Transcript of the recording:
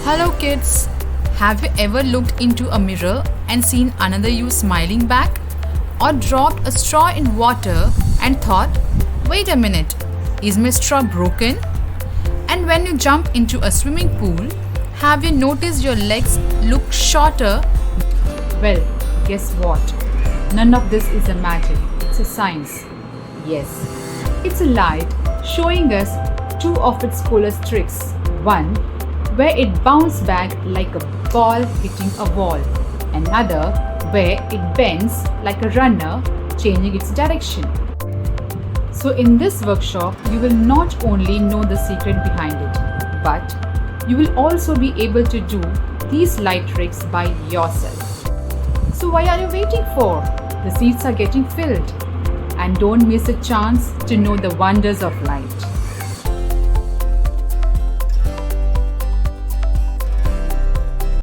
Hello kids! Have you ever looked into a mirror and seen another you smiling back? Or dropped a straw in water and thought, wait a minute, is my straw broken? And when you jump into a swimming pool, have you noticed your legs look shorter? Well, guess what? None of this is a magic, it's a science. Yes, it's a light showing us two of its coolest tricks. One, where it bounces back like a ball hitting a wall. Another, where it bends like a runner, changing its direction. So in this workshop, you will not only know the secret behind it, but you will also be able to do these light tricks by yourself. So why are you waiting for? The seats are getting filled. And don't miss a chance to know the wonders of light.